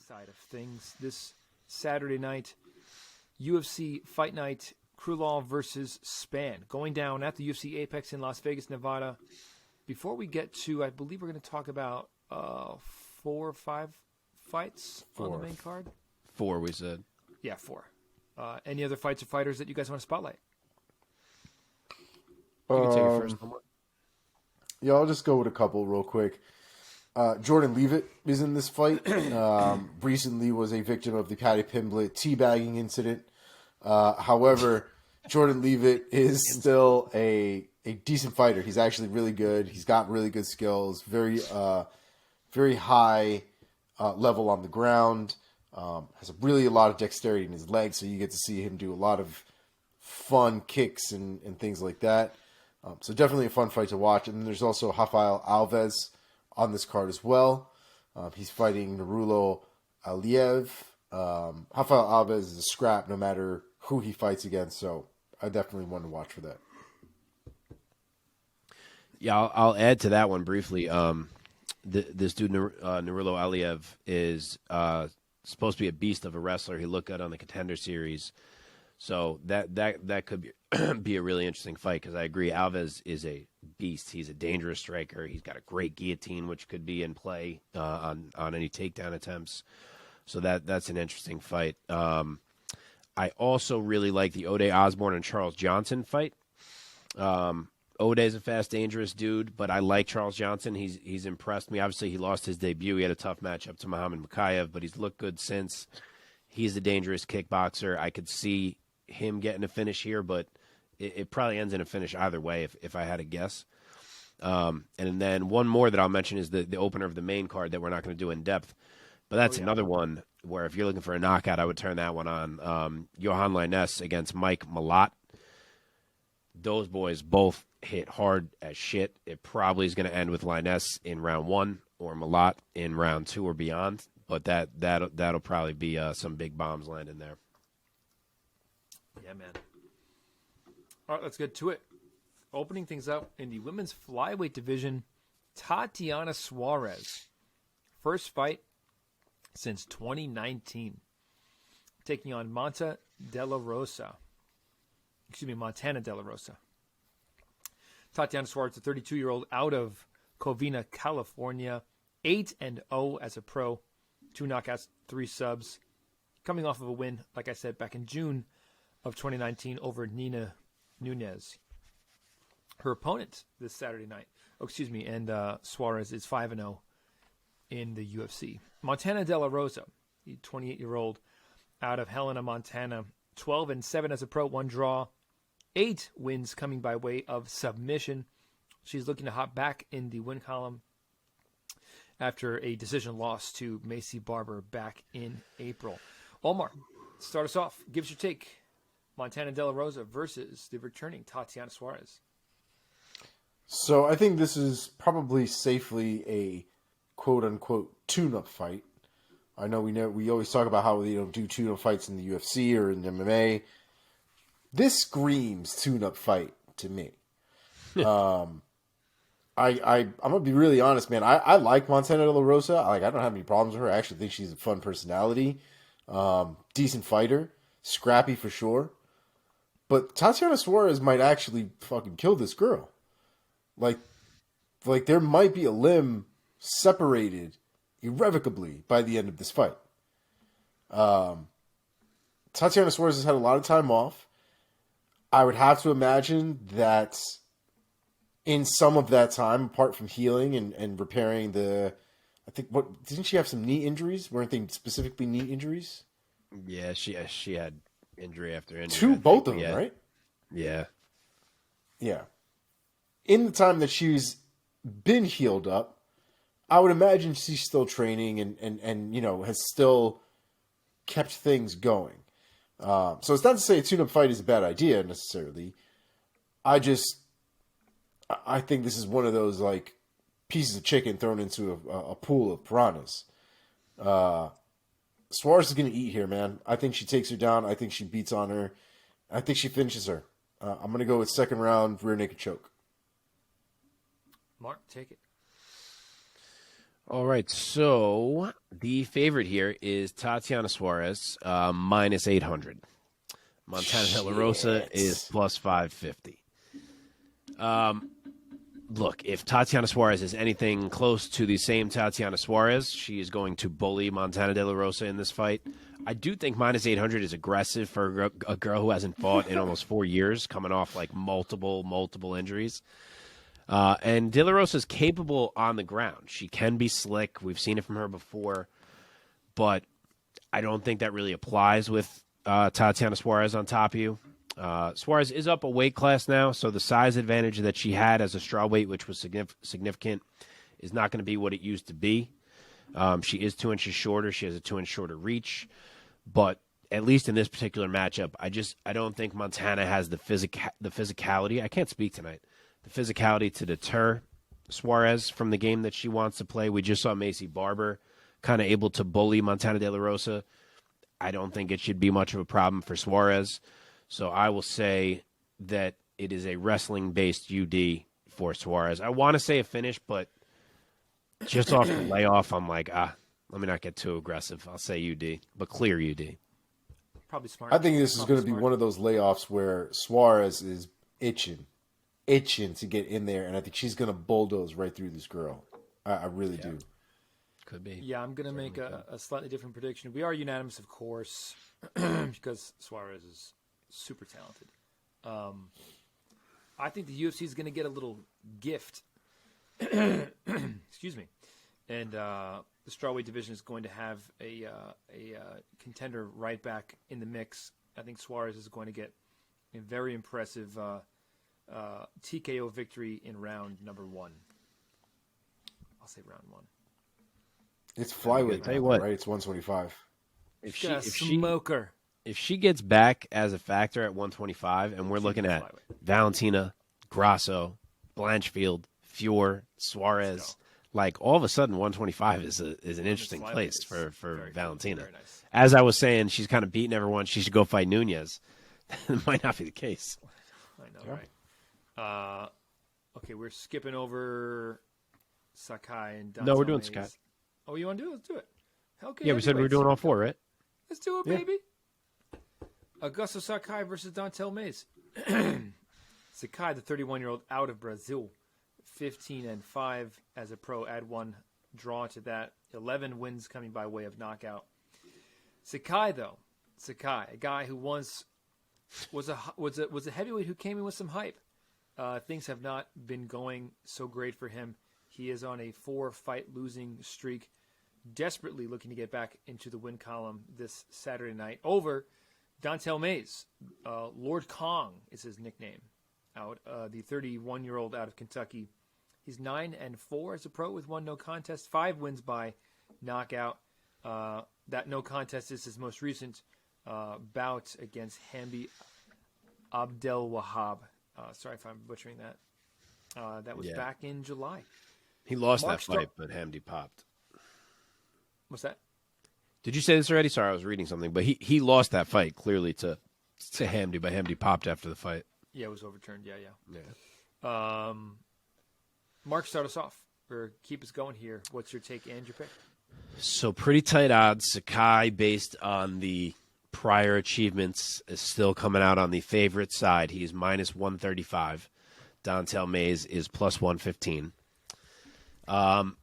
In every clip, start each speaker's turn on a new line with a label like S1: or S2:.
S1: side of things, this Saturday night, UFC Fight Night, Krylov versus Spann, going down at the UFC Apex in Las Vegas, Nevada. Before we get to, I believe we're going to talk about 4 or 5 fights on the main card.
S2: 4, we said.
S1: Yeah, 4. Any other fights or fighters that you guys want to spotlight?
S2: You can take it first.
S3: Yeah, I'll just go with a couple real quick. Jordan Leavitt is in this fight. Recently was a victim of the Patty Pimblett teabagging incident. However, Jordan Leavitt is still a decent fighter. He's actually really good. He's got really good skills. Very high level on the ground. Has a lot of dexterity in his legs, so you get to see him do a lot of fun kicks and things like that. So definitely a fun fight to watch. And then there's also Rafael Alves on this card as well. He's fighting Narulo Aliev. Rafael Alves is a scrap no matter who he fights against, so I definitely want to watch for that.
S2: Yeah, I'll add to that one briefly. This dude, Narulo Aliev, is supposed to be a beast of a wrestler. He looked good on the Contender Series. So that could be a really interesting fight because I agree Alves is a beast. He's a dangerous striker. He's got a great guillotine, which could be in play on any takedown attempts. So that's an interesting fight. I also really like the Ode Osborne and Charles Johnson fight. Ode's a fast, dangerous dude, but I like Charles Johnson. He's impressed me. Obviously, he lost his debut. He had a tough matchup to Muhammad Makayev, but he's looked good since. He's a dangerous kickboxer. I could see him getting a finish here, but it probably ends in a finish either way if I had to guess. And then one more that I'll mention is the opener of the main card that we're not going to do in depth. But that's another one where if you're looking for a knockout, I would turn that one on. Johan Linus against Mike Malott. Those boys both hit hard as shit. It probably is going to end with Linus in round 1 or Malott in round 2 or beyond. But that'll probably be some big bombs landing there.
S1: Yeah, man. All right, let's get to it. Opening things up in the women's flyweight division, Tatiana Suarez. First fight since 2019. Taking on Montana De La Rosa. Tatiana Suarez, a 32-year-old out of Covina, California. 8-0 as a pro. 2 knockouts, 3 subs. Coming off of a win, like I said, back in June of 2019 over Nina Muniz. Her opponent this Saturday night, and Suarez is 5-0 in the UFC. Montana De La Rosa, the 28-year-old out of Helena, Montana, 12-7 as a pro, 1 draw, 8 wins coming by way of submission. She's looking to hop back in the win column after a decision loss to Macy Barber back in April. Omar, start us off. Give us your take. Montana De La Rosa versus the returning Tatiana Suarez.
S3: So I think this is probably safely a quote-unquote tune-up fight. I know we always talk about how they don't do tune-up fights in the UFC or in the MMA. This screams tune-up fight to me. I'm gonna be really honest, man. I like Montana De La Rosa. I don't have any problems with her. I actually think she's a fun personality, decent fighter, scrappy for sure. But Tatiana Suarez might actually fucking kill this girl. Like there might be a limb separated irrevocably by the end of this fight. Tatiana Suarez has had a lot of time off. I would have to imagine that in some of that time, apart from healing and repairing didn't she have some knee injuries? Weren't they specifically knee injuries?
S2: Yeah, she had injury after injury.
S3: Both of them, right?
S2: Yeah.
S3: Yeah. In the time that she's been healed up, I would imagine she's still training and has still kept things going. So it's not to say a tune-up fight is a bad idea necessarily. I think this is one of those pieces of chicken thrown into a pool of piranhas. Suarez is going to eat here, man. I think she takes her down. I think she beats on her. I think she finishes her. I'm going to go with second round rear naked choke.
S1: Mark, take it.
S2: All right, so the favorite here is Tatiana Suarez, minus 800. Montana De La Rosa is
S3: Shit.
S2: plus 550. Look, if Tatiana Suarez is anything close to the same Tatiana Suarez, she is going to bully Montana De La Rosa in this fight. I do think minus 800 is aggressive for a girl who hasn't fought in almost 4 years, coming off like multiple injuries. And De La Rosa is capable on the ground. She can be slick. We've seen it from her before. But I don't think that really applies with Tatiana Suarez on top of you. Suarez is up a weight class now, so the size advantage that she had as a strawweight, which was significant, is not going to be what it used to be. She is 2 inches shorter. She has a 2-inch shorter reach. But at least in this particular matchup, I don't think Montana has the physicality. I can't speak tonight. The physicality to deter Suarez from the game that she wants to play. We just saw Macy Barber kind of able to bully Montana De La Rosa. I don't think it should be much of a problem for Suarez. So I will say that it is a wrestling-based UD for Suarez. I want to say a finish, but just off the layoff, I'm like, let me not get too aggressive. I'll say UD, but clear UD.
S1: Probably smart.
S3: I think this is going to be one of those layoffs where Suarez is itching to get in there, and I think she's going to bulldoze right through this girl. I really do.
S2: Could be.
S1: Yeah, I'm going to make a slightly different prediction. We are unanimous, of course, because Suarez is super talented. I think the UFC is going to get a little gift. Excuse me. And the strawweight division is going to have a contender right back in the mix. I think Suarez is going to get a very impressive TKO victory in round number 1. I'll say round 1.
S3: It's flyweight,
S2: Tell you
S3: now,
S2: what.
S3: right? It's 125.
S2: If she gets back as a factor at 125, and we're looking at Valentina, Grasso, Blanchfield, Fior, Suarez, like all of a sudden 125 is an interesting place for Valentina.
S1: Very nice.
S2: As I was saying, she's kind of beating everyone. She should go fight Nunez. It might not be the case.
S1: I know, right? Okay, we're skipping over Sakai and Dante.
S2: No, we're doing Sakai.
S1: Oh, you want to do it? Let's do it. Okay.
S2: Yeah, we said we were doing all 4, right?
S1: Let's do it, baby. Augusto Sakai versus Dontel Mays. Sakai, the 31-year-old out of Brazil, 15-5 as a pro. Add 1 draw to that. 11 wins coming by way of knockout. Sakai, a guy who once was a heavyweight who came in with some hype. Things have not been going so great for him. He is on a 4-fight losing streak, desperately looking to get back into the win column this Saturday night over Dontel Mays. Lord Kong is his nickname. The 31-year-old out of Kentucky. He's 9-4 as a pro with 1 no contest, 5 wins by knockout. That no contest is his most recent bout against Hamdi Abdel Wahab. Sorry if I'm butchering that. That was back in July.
S2: He lost that fight, but Hamdi popped.
S1: What's that?
S2: Did you say this already? Sorry, I was reading something. But he lost that fight clearly to Hamdi, but Hamdi popped after the fight.
S1: Yeah, it was overturned. Yeah. Mark, start us off or keep us going here. What's your take and your pick?
S2: So pretty tight odds. Sakai, based on the prior achievements, is still coming out on the favorite side. He's minus 135. Dontel Mays is plus 115.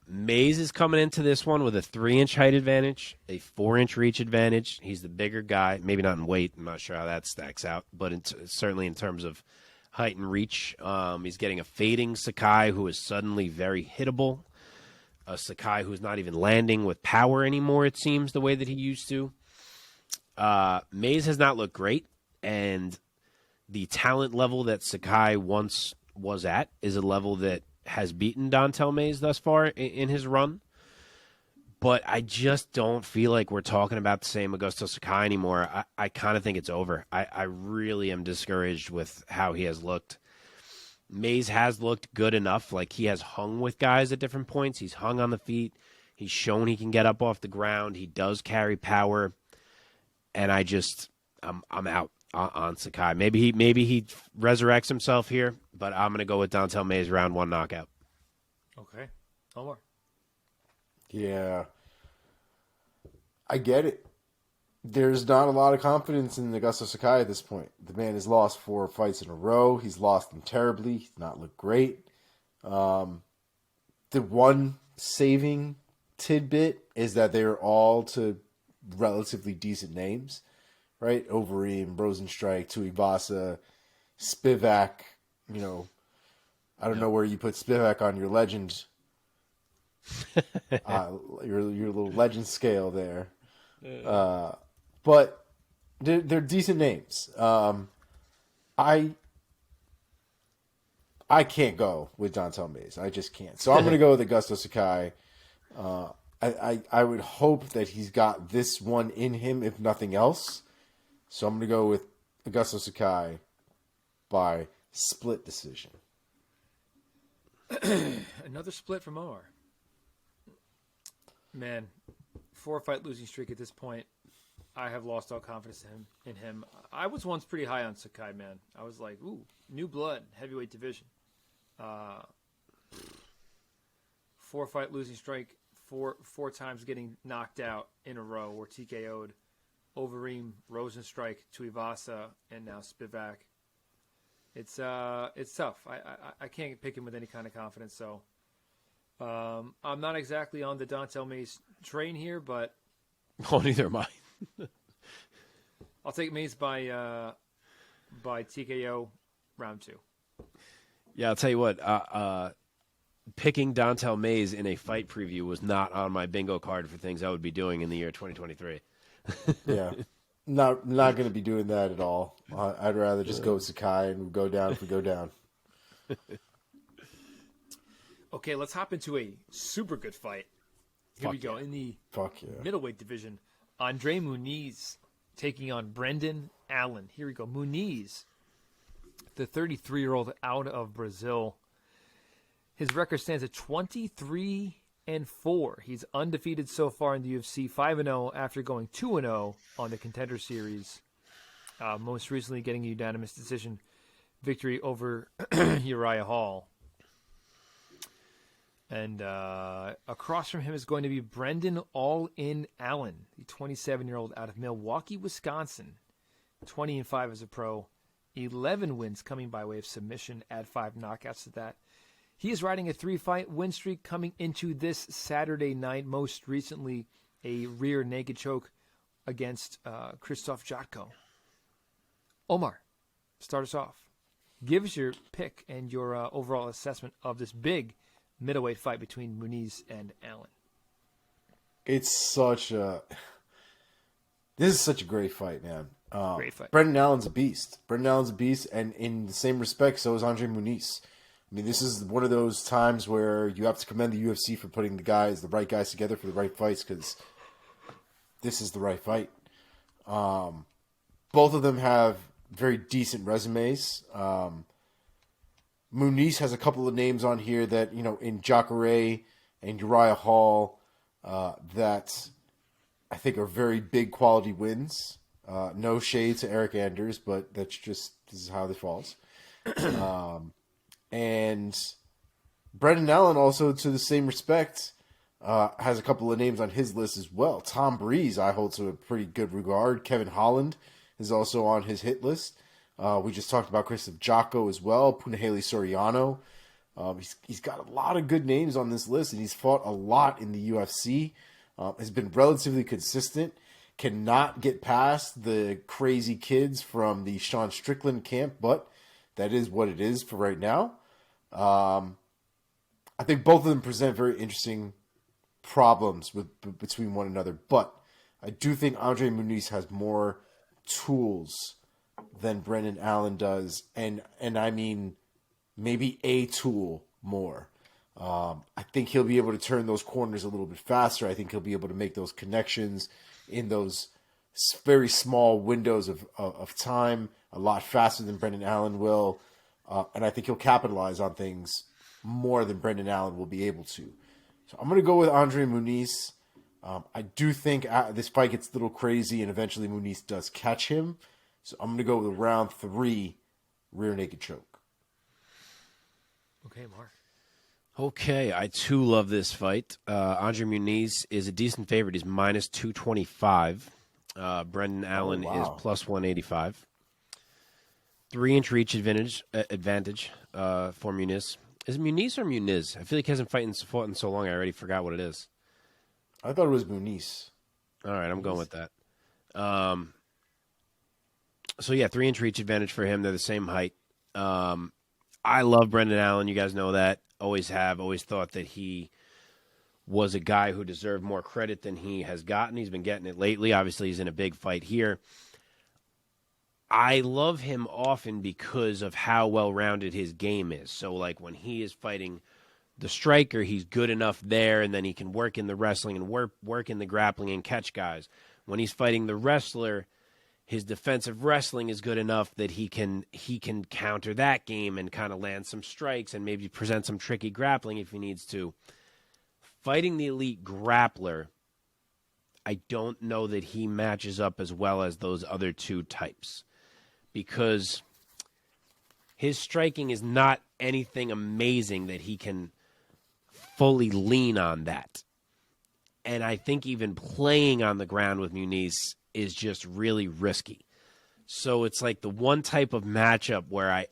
S2: Mays is coming into this one with a 3-inch height advantage, a 4-inch reach advantage. He's the bigger guy, maybe not in weight. I'm not sure how that stacks out, but certainly in terms of height and reach. He's getting a fading Sakai who is suddenly very hittable. A Sakai who's not even landing with power anymore, it seems, the way that he used to. Mays has not looked great, and the talent level that Sakai once was at is a level that has beaten Dontel Mays thus far in his run. But I just don't feel like we're talking about the same Augusto Sakai anymore. I kind of think it's over. I really am discouraged with how he has looked. Mays has looked good enough. Like, he has hung with guys at different points. He's hung on the feet. He's shown he can get up off the ground. He does carry power. And I'm out on Sakai. Maybe he resurrects himself here, but I'm going to go with Dontel Mays round 1 knockout.
S1: Okay. Omar.
S3: Yeah. I get it. There's not a lot of confidence in Augusto Sakai at this point. The man has lost 4 fights in a row. He's lost them terribly. He's not looked great. The one saving tidbit is that they're all to relatively decent names, right? Overeem, Rosenstrike, Tuivasa, Spivak. I don't know where you put Spivak on your legend, your little legend scale there. But they're decent names. I can't go with Dontel Mays. I just can't. So I'm going to go with Augusto Sakai. I would hope that he's got this one in him, if nothing else. So I'm going to go with Augusto Sakai by split decision.
S1: Another split from Omar. Man, 4-fight losing streak at this point. I have lost all confidence in him. I was once pretty high on Sakai, man. I was like, ooh, new blood, heavyweight division. 4-fight losing streak, four times getting knocked out in a row or TKO'd. Overeem, Rosenstrike, Tuivasa, and now Spivak. It's tough. I can't pick him with any kind of confidence. So I'm not exactly on the Dontel Mays train here, but
S2: neither am I.
S1: I'll take Mays by TKO round 2.
S2: Yeah, I'll tell you what. Picking Dontel Mays in a fight preview was not on my bingo card for things I would be doing in the year 2023.
S3: Yeah. Not going to be doing that at all. I'd rather just go with Sakai and we'll go down if we go down.
S1: Okay, let's hop into a super good fight. Here we go. In the middleweight division, Andre Muniz taking on Brendan Allen. Here we go. Muniz, the 33-year-old out of Brazil. His record stands at 23-4. He's undefeated so far in the UFC, 5-0 after going 2-0 on the Contender Series. Most recently getting a unanimous decision victory over Uriah Hall. And across from him is going to be Brendan All-In Allen, the 27-year-old out of Milwaukee, Wisconsin. 20-5 as a pro. 11 wins coming by way of submission. Add 5 knockouts to that. He is riding a 3-fight win streak coming into this Saturday night. Most recently, a rear naked choke against Krzysztof Jotko. Omar, start us off. Give us your pick and your overall assessment of this big middleweight fight between Muniz and Allen.
S3: This is such a great fight, man.
S1: Great fight.
S3: Brendan Allen's a beast. And in the same respect, so is Andre Muniz. I mean, this is one of those times where you have to commend the UFC for putting the right guys together for the right fights, because this is the right fight. Both of them have very decent resumes. Muniz has a couple of names on here that, in Jacare and Uriah Hall, that I think are very big quality wins. No shade to Eric Anders, but this is how this falls. And Brendan Allen also, to the same respect, has a couple of names on his list as well. Tom Breeze I hold to a pretty good regard. Kevin Holland is also on his hit list. We just talked about Krzysztof Jotko as well. Punahele Soriano. He's got a lot of good names on this list, and he's fought a lot in the UFC. Has been relatively consistent. Cannot get past the crazy kids from the Sean Strickland camp, but that is what it is for right now. I think both of them present very interesting problems between one another, but I do think Andre Muniz has more tools than Brendan Allen does, and I mean maybe a tool more. I think he'll be able to turn those corners a little bit faster. I think he'll be able to make those connections in those very small windows of time a lot faster than Brendan Allen will. And I think he'll capitalize on things more than Brendan Allen will be able to. So I'm going to go with Andre Muniz. I do think this fight gets a little crazy, and eventually Muniz does catch him. So I'm going to go with a round 3 rear naked choke.
S1: Okay, Mark.
S2: Okay, I too love this fight. Andre Muniz is a decent favorite. He's minus 225. Brendan Allen is
S3: wow.
S2: plus 185. 3-inch reach advantage for Muniz. Is it Muniz or Muniz? I feel like he hasn't fought in so long. I already forgot what it is.
S3: I thought it was Muniz.
S2: All right, I'm going with that. So yeah, 3-inch reach advantage for him. They're the same height. I love Brendan Allen. You guys know that. Always have. Always thought that he was a guy who deserved more credit than he has gotten. He's been getting it lately. Obviously, he's in a big fight here. I love him often because of how well-rounded his game is. So, like, when he is fighting the striker, he's good enough there, and then he can work in the wrestling and work in the grappling and catch guys. When he's fighting the wrestler, his defensive wrestling is good enough that he can counter that game and kind of land some strikes and maybe present some tricky grappling if he needs to. Fighting the elite grappler, I don't know that he matches up as well as those other two types because his striking is not anything amazing that he can fully lean on that. And I think even playing on the ground with Muniz is just really risky. So it's like the one type of matchup where I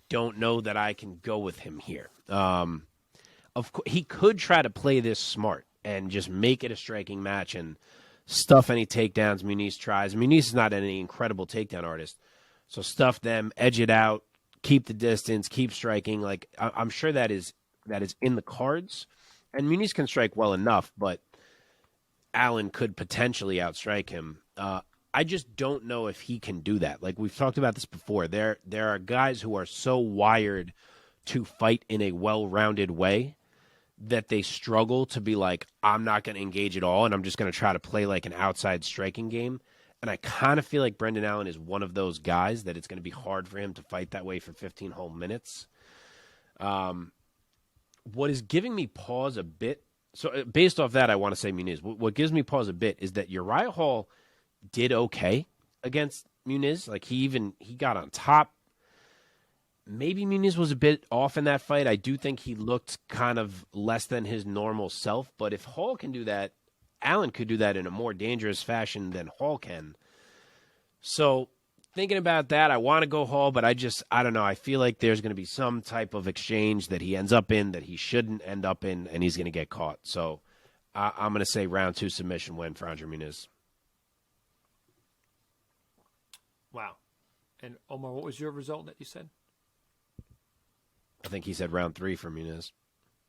S2: don't know that I can go with him here. Of course, he could try to play this smart and just make it a striking match and stuff any takedowns Muniz tries. Muniz is not any incredible takedown artist. So stuff them, edge it out, keep the distance, keep striking. Like I'm sure that is in the cards. And Muniz can strike well enough, but Allen could potentially outstrike him. I just don't know if he can do that. Like we've talked about this before. There are guys who are so wired to fight in a well-rounded way that they struggle to be like, I'm not going to engage at all, and I'm just going to try to play like an outside striking game. And I kind of feel like Brendan Allen is one of those guys that it's going to be hard for him to fight that way for 15 whole minutes. What is giving me pause a bit, so based off that, I want to say Muniz. What gives me pause a bit is that Uriah Hall did okay against Muniz. Like he got on top. Maybe Muniz was a bit off in that fight. I do think he looked kind of less than his normal self. But if Hall can do that, Allen could do that in a more dangerous fashion than Hall can. So thinking about that, I want to go Hall, but I don't know. I feel like there's going to be some type of exchange that he ends up in that he shouldn't end up in, and he's going to get caught. So I'm going to say round 2 submission win for Andre Muniz.
S1: Wow. And Omar, what was your result that you said?
S2: I think he said round 3 for Muniz.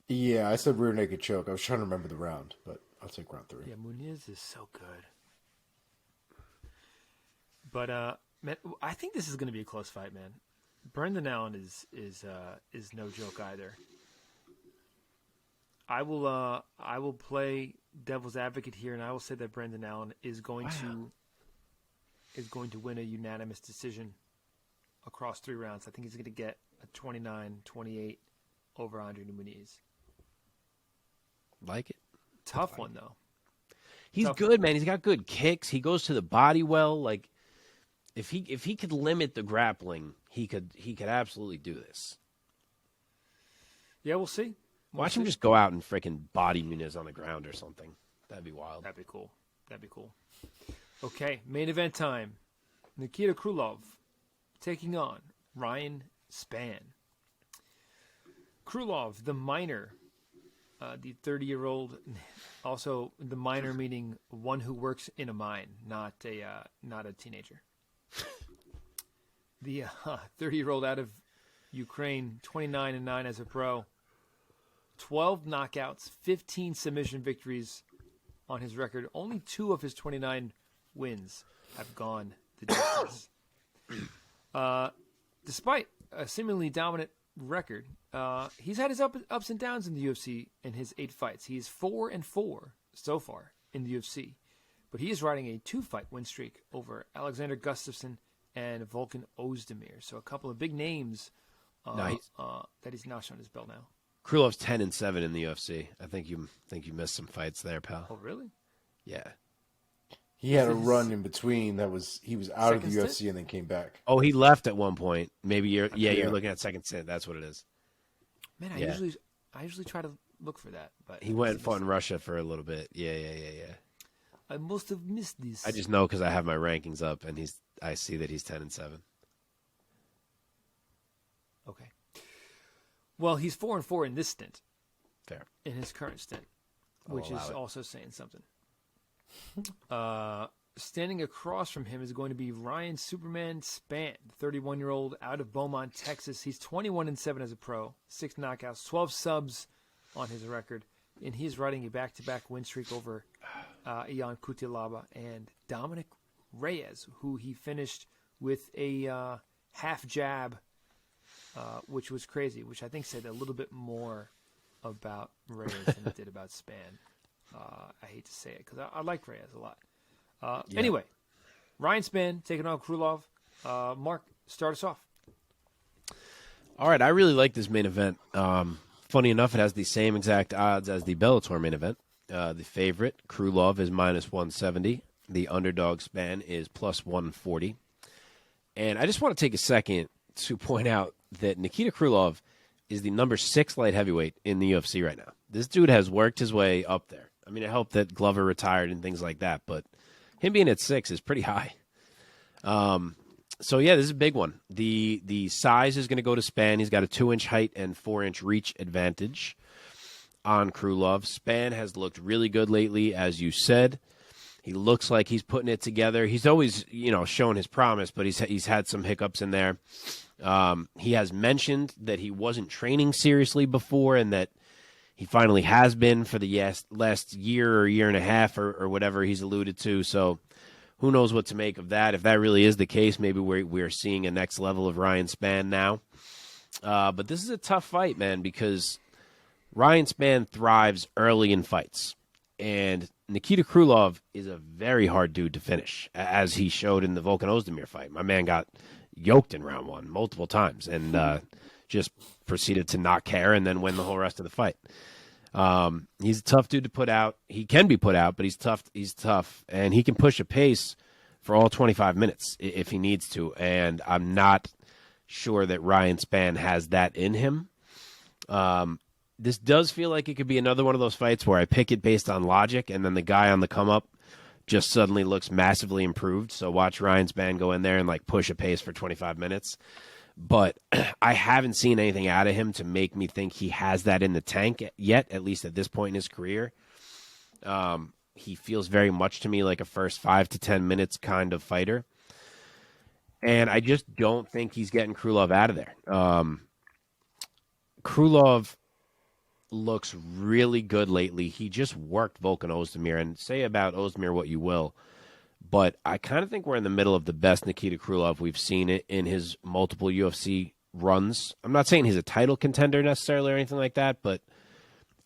S3: Yeah, I said rear naked choke. I was trying to remember the round, but I'll take round 3.
S1: Yeah, Muniz is so good. But man, I think this is going to be a close fight, man. Brendan Allen is no joke either. I will play devil's advocate here, and I will say that Brendan Allen is going to win a unanimous decision across 3 rounds. I think he's going to get a 29-28 over Andre Muniz.
S2: Like it.
S1: Tough one though.
S2: He's good, man. He's got good kicks. He goes to the body well. Like if he could limit the grappling, he could absolutely do this.
S1: Yeah, we'll see.
S2: Watch him just go out and freaking body Muniz on the ground or something. That'd be wild.
S1: That'd be cool. Okay, main event time. Nikita Krylov taking on Ryan Spann. Krylov, the minor, the 30-year-old, also the minor meaning one who works in a mine, not a teenager. The 30-year-old out of Ukraine, 29-9 as a pro, 12 knockouts, 15 submission victories on his record. Only 2 of his 29 wins have gone the distance. Despite a seemingly dominant record, he's had his ups and downs in the UFC in his 8 fights. He is 4-4 so far in the UFC, but he is riding a 2-fight win streak over Alexander Gustafsson and Volkan Ozdemir. So a couple of big names that he's notched on his belt now.
S2: Krylov's 10-7 in the UFC. I think you missed some fights there, pal.
S1: Oh, really?
S2: Yeah.
S3: He had a run in between he was out of the
S1: Second
S3: UFC
S1: stint?
S3: and then came back.
S2: Oh, he left at one point. Maybe you're looking at second stint. That's what it is.
S1: Man, I usually try to look for that, but
S2: He went and fought in Russia for a little bit. Yeah.
S1: I must have missed this.
S2: I just know because I have my rankings up, and I see that he's 10-7.
S1: Okay. Well, he's 4-4 in this stint.
S2: Fair.
S1: In his current stint,
S2: I'll
S1: which is
S2: allow it.
S1: also saying something. Standing across from him is going to be Ryan Superman Spann, 31-year-old out of Beaumont, Texas. He's 21-7 as a pro, 6 knockouts, 12 subs on his record, and he's riding a back-to-back win streak over Ion Cutelaba and Dominic Reyes, who he finished with a half jab, which was crazy, which I think said a little bit more about Reyes than it did about Spann. I hate to say it because I like Reyes a lot. Anyway, Ryan Spann taking on Krylov. Mark, start us off.
S2: All right, I really like this main event. Funny enough, it has the same exact odds as the Bellator main event. The favorite, Krylov, is -170. The underdog, Spann, is +140. And I just want to take a second to point out that Nikita Krylov is the number 6 light heavyweight in the UFC right now. This dude has worked his way up there. I mean, it helped that Glover retired and things like that, but him being at 6 is pretty high. So, yeah, this is a big one. The size is going to go to Spann. He's got a 2-inch height and 4-inch reach advantage on Krylov. Spann has looked really good lately, as you said. He looks like he's putting it together. He's always, shown his promise, but he's had some hiccups in there. He has mentioned that he wasn't training seriously before and that he finally has been for the last year or year and a half or whatever he's alluded to. So who knows what to make of that. If that really is the case, maybe we're seeing a next level of Ryan Spann now. But this is a tough fight, man, because Ryan Spann thrives early in fights. And Nikita Krylov is a very hard dude to finish, as he showed in the Volkan Ozdemir fight. My man got yoked in round 1 multiple times and just proceeded to not care and then win the whole rest of the fight. He's a tough dude to put out. He can be put out, but he's tough, and he can push a pace for all 25 minutes if he needs to, and I'm not sure that Ryan Spann has that in him. This does feel like it could be another one of those fights where I pick it based on logic, and then the guy on the come-up just suddenly looks massively improved. So watch Ryan Spann go in there and push a pace for 25 minutes. But I haven't seen anything out of him to make me think he has that in the tank yet, at least at this point in his career. He feels very much to me like a first 5 to 10 minutes kind of fighter. And I just don't think he's getting Krylov out of there. Krylov looks really good lately. He just worked Volkan Ozdemir, and say about Ozdemir what you will, but I kind of think we're in the middle of the best Nikita Krylov we've seen it in his multiple UFC runs. I'm not saying he's a title contender necessarily or anything like that, but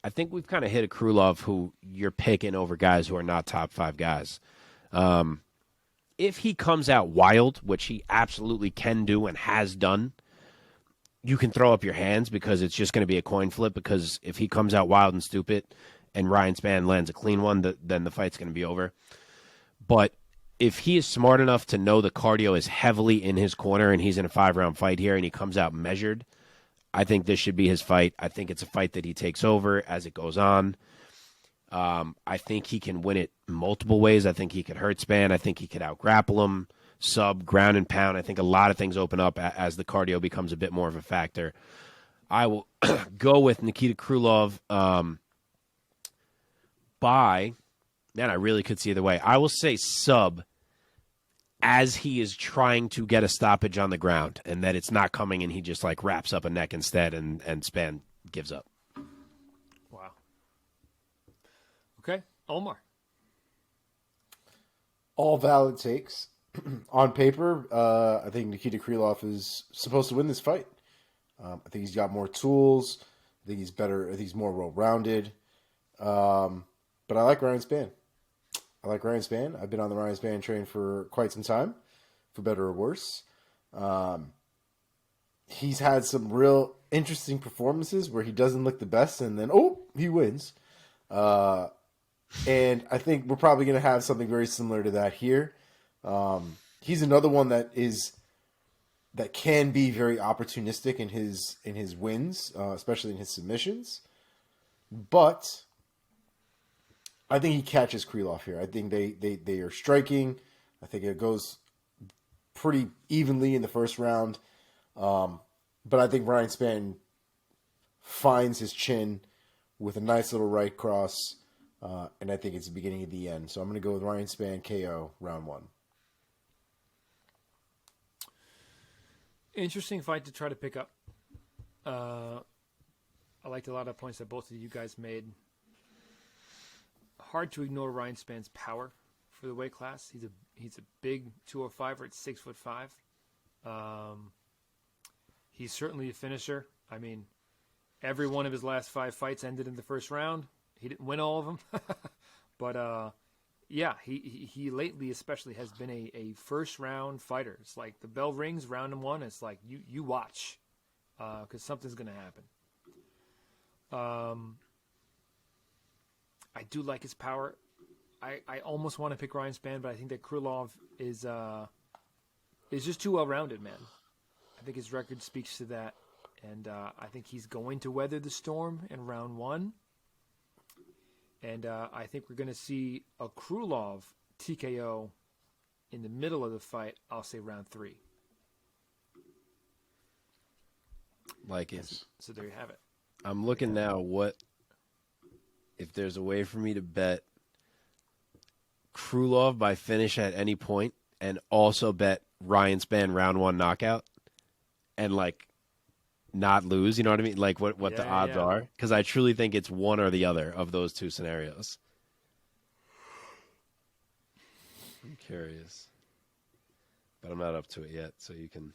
S2: I think we've kind of hit a Krylov who you're picking over guys who are not top 5 guys. If he comes out wild, which he absolutely can do and has done, you can throw up your hands because it's just going to be a coin flip, because if he comes out wild and stupid and Ryan Spann lands a clean one, then the fight's going to be over. But if he is smart enough to know the cardio is heavily in his corner and he's in a 5-round fight here and he comes out measured, I think this should be his fight. I think it's a fight that he takes over as it goes on. I think he can win it multiple ways. I think he could hurt Spann. I think he could out-grapple him. Sub, ground and pound. I think a lot of things open up as the cardio becomes a bit more of a factor. I will go with Nikita Krylov by, man, I really could see either way. I will say sub as he is trying to get a stoppage on the ground and that it's not coming and he just wraps up a neck instead and Spann gives up.
S1: Wow. Okay, Omar.
S3: All valid takes. On paper, I think Nikita Krylov is supposed to win this fight. I think he's got more tools. I think he's better. I think he's more well-rounded. But I like Ryan Spann. I've been on the Ryan Spann train for quite some time, for better or worse. He's had some real interesting performances where he doesn't look the best, and then, he wins. And I think we're probably going to have something very similar to that here. He's another one that can be very opportunistic in his wins, especially in his submissions. But I think he catches Krylov here. I think they are striking. I think it goes pretty evenly in the first round. But I think Ryan Spann finds his chin with a nice little right cross. And I think it's the beginning of the end. So I'm going to go with Ryan Spann KO round 1.
S1: Interesting fight to try to pick up. I liked a lot of points that both of you guys made. Hard to ignore Ryan Spann's power for the weight class. He's a big 205er at 6'5". He's certainly a finisher. I mean, every one of his last 5 fights ended in the first round. He didn't win all of them, but yeah, he lately especially has been a first round fighter. It's like the bell rings, round 1. It's like you watch, because something's gonna happen. I do like his power. I almost want to pick Ryan Spann, but I think that Krylov is just too well rounded, man. I think his record speaks to that, and I think he's going to weather the storm in round 1. And I think we're going to see a Krylov TKO in the middle of the fight. I'll say round 3.
S2: Like it.
S1: So there you have it.
S2: I'm looking now. What if there's a way for me to bet Krylov by finish at any point, and also bet Ryan Spann round 1 knockout, and like not lose? You know what I mean? Like what the odds are? Because I truly think it's one or the other of those 2 scenarios. I'm curious, but I'm not up to it yet. So you can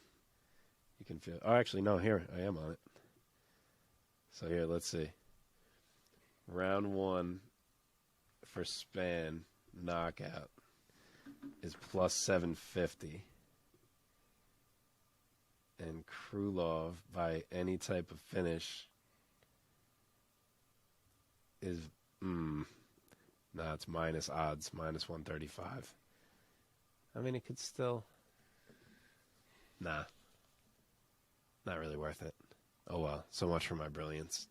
S2: feel. Oh, actually, no. Here I am on it. So here, let's see. Round 1 for Spann knockout is plus 750. And Krylov by any type of finish is, it's minus odds, minus 135. I mean, it could still, not really worth it. Oh well, so much for my brilliance.